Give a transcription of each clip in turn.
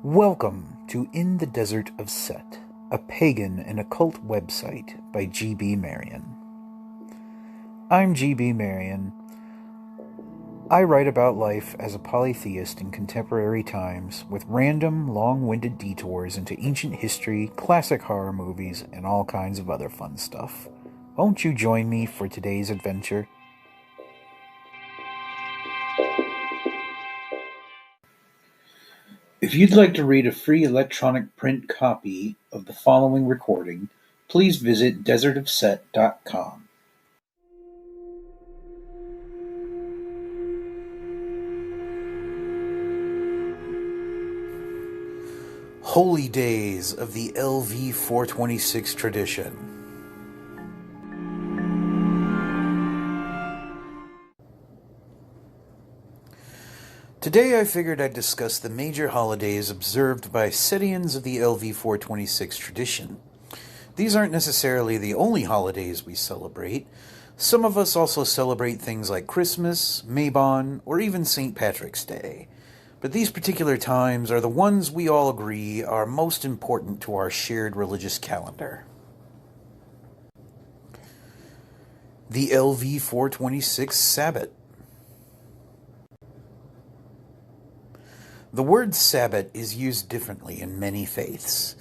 Welcome to In the Desert of Set, a pagan and occult website by G.B. Marion. I'm G.B. Marion. I write about life as a polytheist in contemporary times with random, long-winded detours into ancient history, classic horror movies, and all kinds of other fun stuff. Won't you join me for today's adventure? If you'd like to read a free electronic print copy of the following recording, please visit desertofset.com. Holy Days of the LV-426 tradition. Today I figured I'd discuss the major holidays observed by Setians of the LV-426 tradition. These aren't necessarily the only holidays we celebrate. Some of us also celebrate things like Christmas, Mabon, or even St. Patrick's Day. But these particular times are the ones we all agree are most important to our shared religious calendar. The LV-426 Sabbat. The word Sabbat is used differently in many faiths.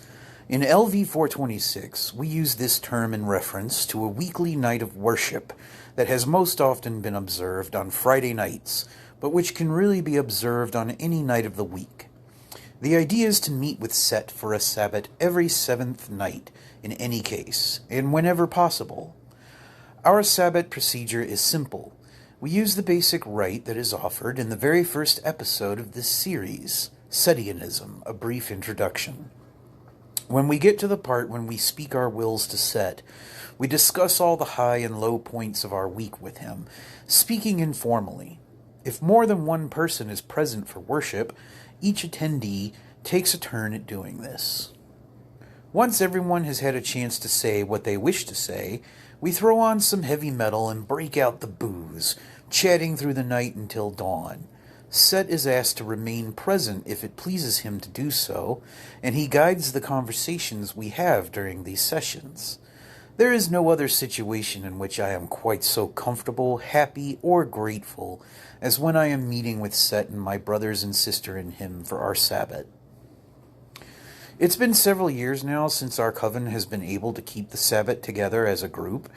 In LV-426, we use this term in reference to a weekly night of worship that has most often been observed on Friday nights, but which can really be observed on any night of the week. The idea is to meet with Set for a Sabbat every seventh night, in any case, and whenever possible. Our Sabbat procedure is simple. We use the basic rite that is offered in the very first episode of this series, Setianism, a brief introduction. When we get to the part when we speak our wills to Set, we discuss all the high and low points of our week with him, speaking informally. If more than one person is present for worship, each attendee takes a turn at doing this. Once everyone has had a chance to say what they wish to say, we throw on some heavy metal and break out the booze, chatting through the night until dawn. Set is asked to remain present if it pleases him to do so, and he guides the conversations we have during these sessions. There is no other situation in which I am quite so comfortable, happy, or grateful as when I am meeting with Set and my brothers and sister in him for our Sabbat. It's been several years now since our coven has been able to keep the Sabbat together as a group,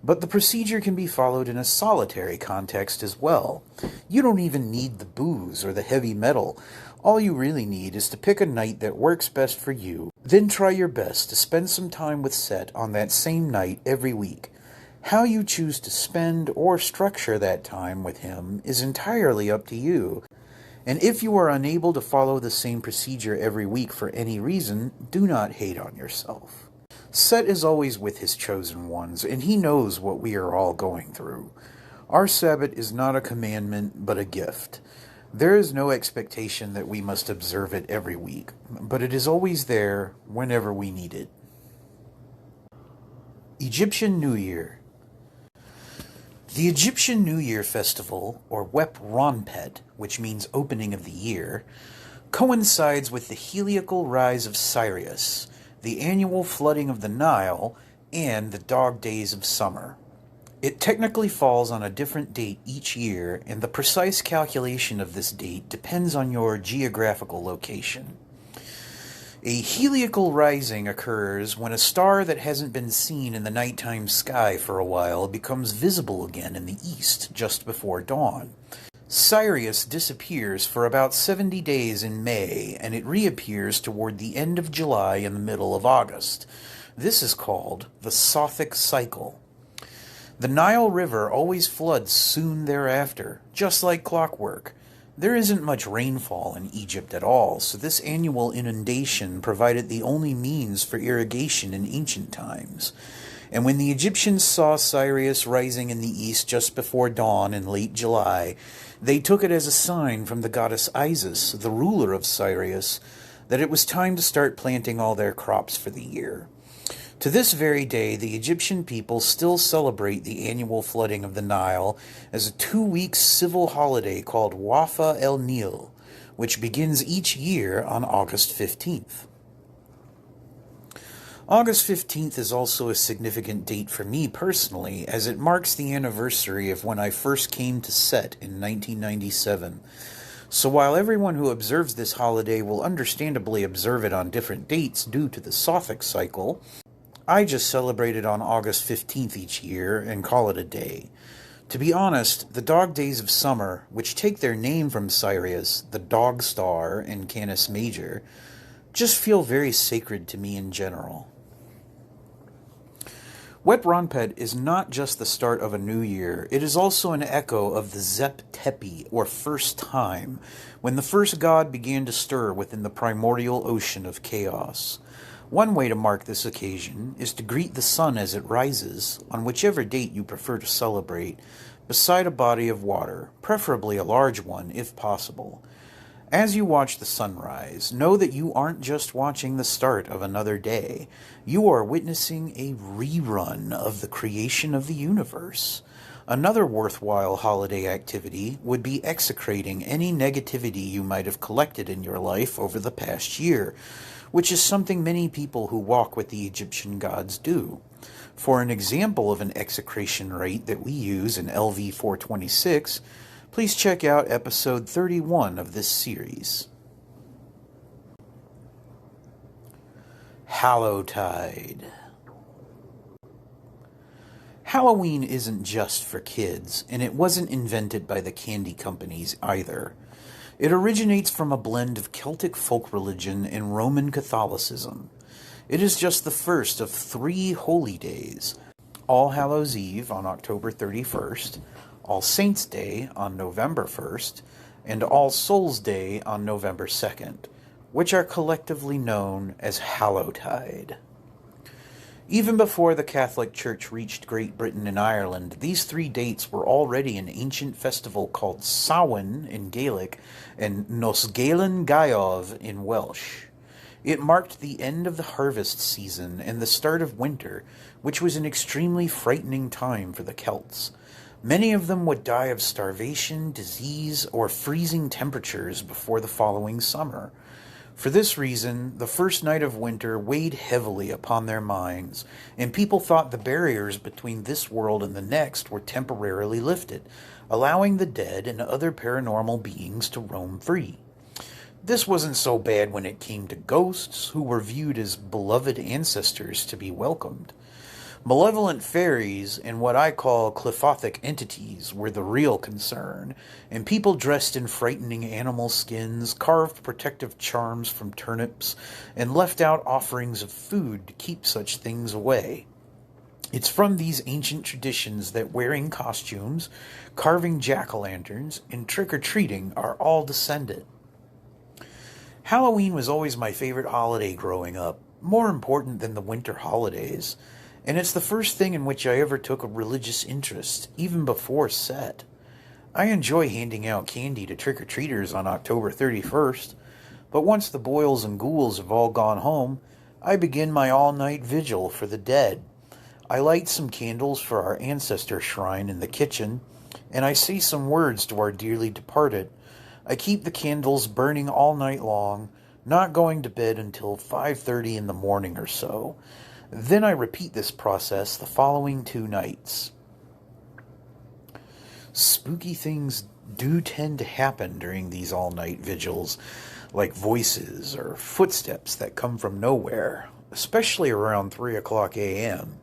but the procedure can be followed in a solitary context as well. You don't even need the booze or the heavy metal. All you really need is to pick a night that works best for you, then try your best to spend some time with Set on that same night every week. How you choose to spend or structure that time with him is entirely up to you. And if you are unable to follow the same procedure every week for any reason, do not hate on yourself. Set is always with his chosen ones, and he knows what we are all going through. Our Sabbat is not a commandment, but a gift. There is no expectation that we must observe it every week, but it is always there whenever we need it. Egyptian New Year. The Egyptian New Year festival, or Wep Ronpet, which means opening of the year, coincides with the heliacal rise of Sirius, the annual flooding of the Nile, and the dog days of summer. It technically falls on a different date each year, and the precise calculation of this date depends on your geographical location. A heliacal rising occurs when a star that hasn't been seen in the nighttime sky for a while becomes visible again in the east just before dawn. Sirius disappears for about 70 days in May, and it reappears toward the end of July and the middle of August. This is called the Sothic cycle. The Nile River always floods soon thereafter, just like clockwork. There isn't much rainfall in Egypt at all, so this annual inundation provided the only means for irrigation in ancient times. And when the Egyptians saw Sirius rising in the east just before dawn in late July, they took it as a sign from the goddess Isis, the ruler of Sirius, that it was time to start planting all their crops for the year. To this very day, the Egyptian people still celebrate the annual flooding of the Nile as a 2-week civil holiday called Wafa el Nil, which begins each year on August 15th. August 15th is also a significant date for me personally, as it marks the anniversary of when I first came to set in 1997. So while everyone who observes this holiday will understandably observe it on different dates due to the Sothic cycle, I just celebrate it on August 15th each year and call it a day. To be honest, the dog days of summer, which take their name from Sirius, the dog star in Canis Major, just feel very sacred to me in general. Wet Ronpet is not just the start of a new year, it is also an echo of the Zep Tepi, or first time, when the first god began to stir within the primordial ocean of chaos. One way to mark this occasion is to greet the sun as it rises, on whichever date you prefer to celebrate, beside a body of water, preferably a large one if possible. As you watch the sunrise, know that you aren't just watching the start of another day. You are witnessing a rerun of the creation of the universe. Another worthwhile holiday activity would be execrating any negativity you might have collected in your life over the past year, which is something many people who walk with the Egyptian gods do. For an example of an execration rite that we use in LV-426, please check out episode 31 of this series. Hallowtide. Halloween isn't just for kids, and it wasn't invented by the candy companies either. It originates from a blend of Celtic folk religion and Roman Catholicism. It is just the first of 3 holy days: All Hallows' Eve on October 31st, All Saints' Day on November 1st, and All Souls' Day on November 2nd, which are collectively known as Hallowtide. Even before the Catholic Church reached Great Britain and Ireland, these 3 dates were already an ancient festival called Samhain in Gaelic and Nos Gaelan Gaeov in Welsh. It marked the end of the harvest season and the start of winter, which was an extremely frightening time for the Celts. Many of them would die of starvation, disease, or freezing temperatures before the following summer. For this reason, the first night of winter weighed heavily upon their minds, and people thought the barriers between this world and the next were temporarily lifted, allowing the dead and other paranormal beings to roam free. This wasn't so bad when it came to ghosts, who were viewed as beloved ancestors to be welcomed. Malevolent fairies and what I call clifothic entities were the real concern, and people dressed in frightening animal skins carved protective charms from turnips and left out offerings of food to keep such things away. It's from these ancient traditions that wearing costumes, carving jack-o'-lanterns, and trick-or-treating are all descended. Halloween was always my favorite holiday growing up, more important than the winter holidays, and it's the first thing in which I ever took a religious interest, even before set. I enjoy handing out candy to trick-or-treaters on October 31st, but once the boils and ghouls have all gone home, I begin my all-night vigil for the dead. I light some candles for our ancestor shrine in the kitchen, and I say some words to our dearly departed. I keep the candles burning all night long, not going to bed until 5:30 in the morning or so. Then I repeat this process the following 2 nights. Spooky things do tend to happen during these all-night vigils, like voices or footsteps that come from nowhere, especially around 3 o'clock a.m.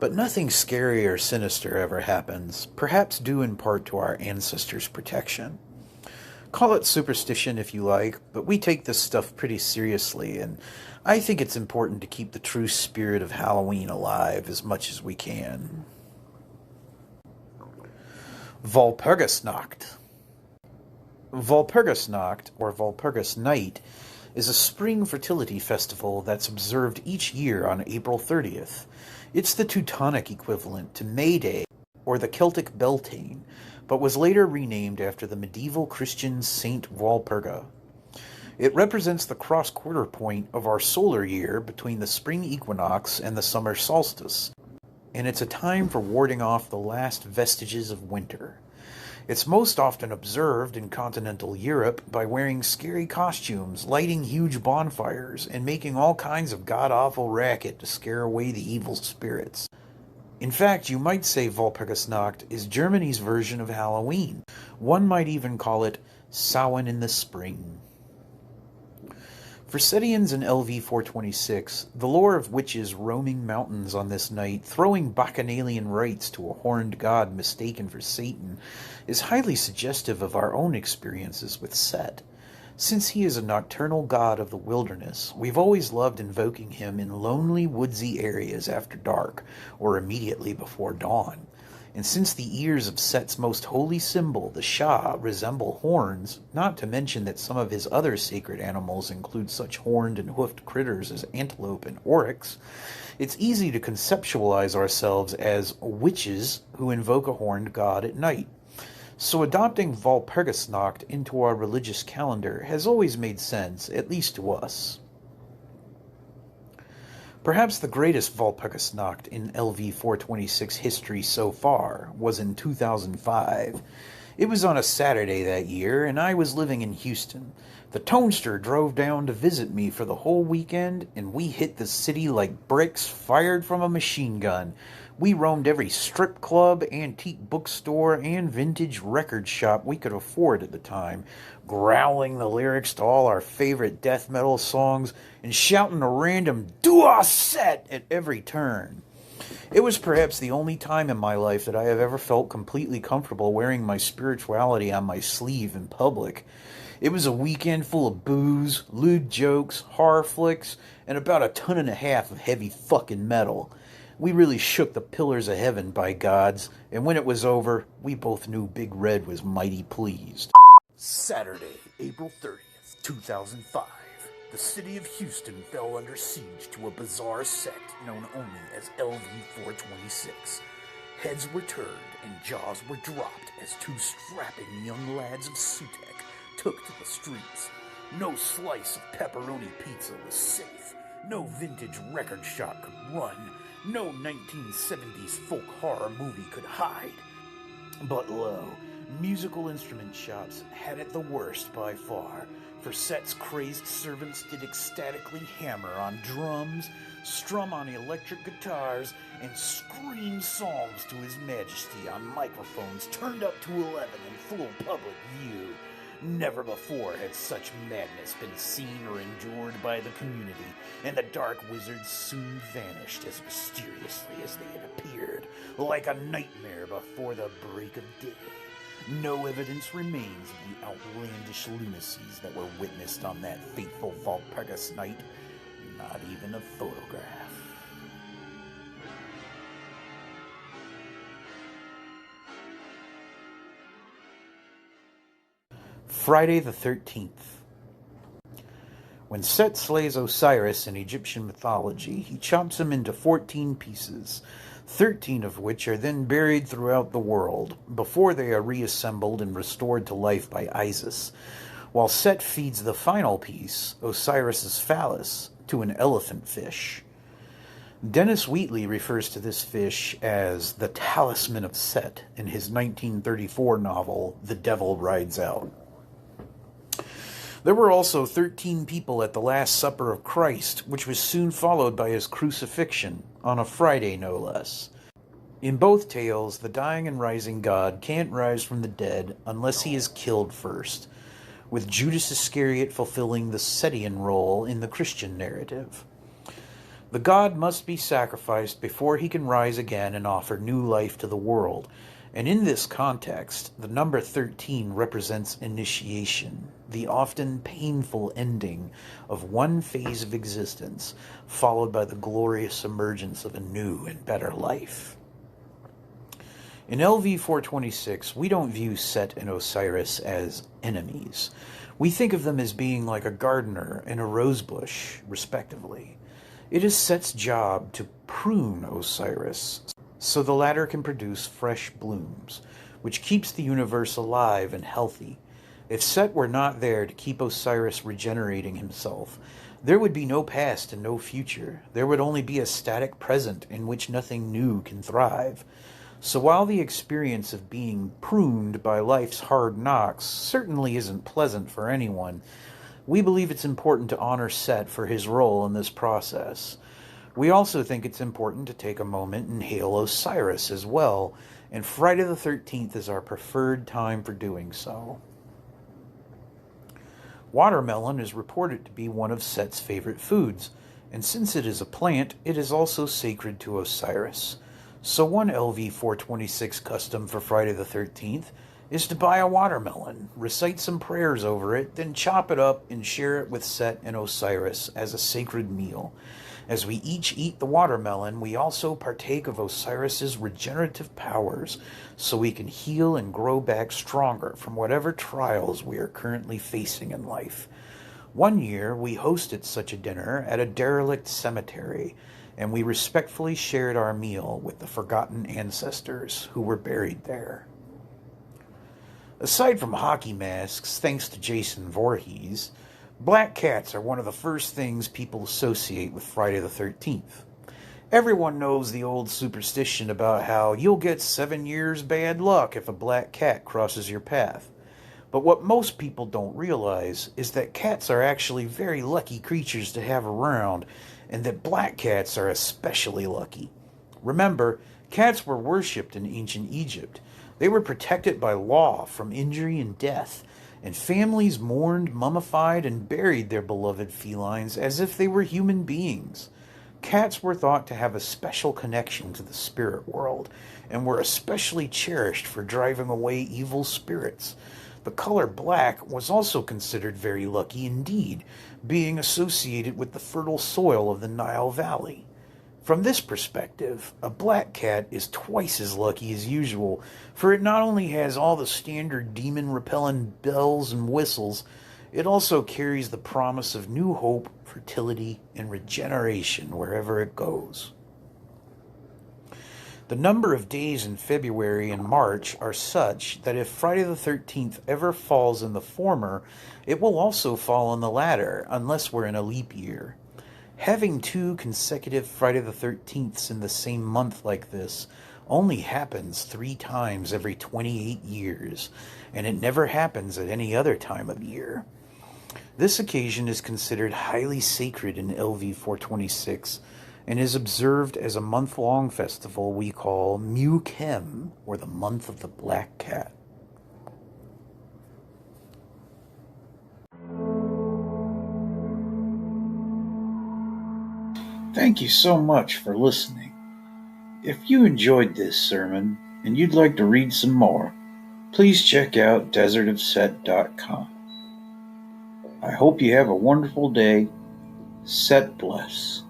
But nothing scary or sinister ever happens, perhaps due in part to our ancestors' protection. Call it superstition if you like, but we take this stuff pretty seriously, and I think it's important to keep the true spirit of Halloween alive as much as we can. Walpurgisnacht. Walpurgisnacht, or Walpurgis Night, is a spring fertility festival that's observed each year on April 30th. It's the Teutonic equivalent to May Day, or the Celtic Beltane, but was later renamed after the medieval Christian Saint Walpurga. It represents the cross-quarter point of our solar year between the spring equinox and the summer solstice, and it's a time for warding off the last vestiges of winter. It's most often observed in continental Europe by wearing scary costumes, lighting huge bonfires, and making all kinds of god-awful racket to scare away the evil spirits. In fact, you might say Walpurgisnacht is Germany's version of Halloween. One might even call it Samhain in the spring. For Setians and LV-426, the lore of witches roaming mountains on this night, throwing bacchanalian rites to a horned god mistaken for Satan, is highly suggestive of our own experiences with Set. Since he is a nocturnal god of the wilderness, we've always loved invoking him in lonely, woodsy areas after dark, or immediately before dawn. And since the ears of Set's most holy symbol, the Shah, resemble horns, not to mention that some of his other sacred animals include such horned and hoofed critters as antelope and oryx, it's easy to conceptualize ourselves as witches who invoke a horned god at night. So adopting Walpurgisnacht into our religious calendar has always made sense, at least to us. Perhaps the greatest Walpurgisnacht in LV-426 history so far was in 2005. It was on a Saturday that year, and I was living in Houston. The Tonester drove down to visit me for the whole weekend, and we hit the city like bricks fired from a machine gun. We roamed every strip club, antique bookstore, and vintage record shop we could afford at the time, growling the lyrics to all our favorite death metal songs and shouting a random "ItDoS" set at every turn. It was perhaps the only time in my life that I have ever felt completely comfortable wearing my spirituality on my sleeve in public. It was a weekend full of booze, lewd jokes, horror flicks, and about 1.5 tons of heavy fucking metal. We really shook the pillars of heaven, by gods, and when it was over, we both knew Big Red was mighty pleased. Saturday, April 30th, 2005. The city of Houston fell under siege to a bizarre sect known only as LV-426. Heads were turned and jaws were dropped as two strapping young lads of Sutek took to the streets. No slice of pepperoni pizza was safe. No vintage record shop could run. No 1970s folk horror movie could hide. But lo, musical instrument shops had it the worst by far, for Set's crazed servants did ecstatically hammer on drums, strum on electric guitars, and scream psalms to His Majesty on microphones turned up to 11 in full public view. Never before had such madness been seen or endured by the community, and the dark wizards soon vanished as mysteriously as they had appeared, like a nightmare before the break of day. No evidence remains of the outlandish lunacies that were witnessed on that fateful Walpurgis night, not even a photograph. Friday the 13th. When Set slays Osiris in Egyptian mythology, he chops him into 14 pieces, 13 of which are then buried throughout the world, before they are reassembled and restored to life by Isis, while Set feeds the final piece, Osiris's phallus, to an elephant fish. Dennis Wheatley refers to this fish as the talisman of Set in his 1934 novel, The Devil Rides Out. There were also 13 people at the Last Supper of Christ, which was soon followed by his crucifixion, on a Friday no less. In both tales, the dying and rising God can't rise from the dead unless he is killed first, with Judas Iscariot fulfilling the Setian role in the Christian narrative. The God must be sacrificed before he can rise again and offer new life to the world, and in this context, the number 13 represents initiation, the often painful ending of one phase of existence, followed by the glorious emergence of a new and better life. In LV-426, we don't view Set and Osiris as enemies. We think of them as being like a gardener and a rosebush, respectively. It is Set's job to prune Osiris, so the latter can produce fresh blooms, which keeps the universe alive and healthy. If Set were not there to keep Osiris regenerating himself, there would be no past and no future. There would only be a static present in which nothing new can thrive. So while the experience of being pruned by life's hard knocks certainly isn't pleasant for anyone, we believe it's important to honor Set for his role in this process. We also think it's important to take a moment and hail Osiris as well, and Friday the 13th is our preferred time for doing so. Watermelon is reported to be one of Set's favorite foods, and since it is a plant, it is also sacred to Osiris. So one LV-426 custom for Friday the 13th is to buy a watermelon, recite some prayers over it, then chop it up and share it with Set and Osiris as a sacred meal. As we each eat the watermelon, we also partake of Osiris's regenerative powers, so we can heal and grow back stronger from whatever trials we are currently facing in life. One year, we hosted such a dinner at a derelict cemetery, and we respectfully shared our meal with the forgotten ancestors who were buried there. Aside from hockey masks, thanks to Jason Voorhees, black cats are one of the first things people associate with Friday the 13th. Everyone knows the old superstition about how you'll get 7 years bad luck if a black cat crosses your path. But what most people don't realize is that cats are actually very lucky creatures to have around, and that black cats are especially lucky. Remember, cats were worshipped in ancient Egypt. They were protected by law from injury and death, and families mourned, mummified, and buried their beloved felines as if they were human beings. Cats were thought to have a special connection to the spirit world, and were especially cherished for driving away evil spirits. The color black was also considered very lucky indeed, being associated with the fertile soil of the Nile Valley. From this perspective, a black cat is twice as lucky as usual, for it not only has all the standard demon-repellent bells and whistles, it also carries the promise of new hope, fertility, and regeneration wherever it goes. The number of days in February and March are such that if Friday the 13th ever falls in the former, it will also fall in the latter, unless we're in a leap year. Having 2 consecutive Friday the 13ths in the same month like this only happens 3 times every 28 years, and it never happens at any other time of year. This occasion is considered highly sacred in LV-426 and is observed as a month-long festival we call Mukem, or the Month of the Black Cat. Thank you so much for listening. If you enjoyed this sermon and you'd like to read some more, please check out desertofset.com. I hope you have a wonderful day. Set bless.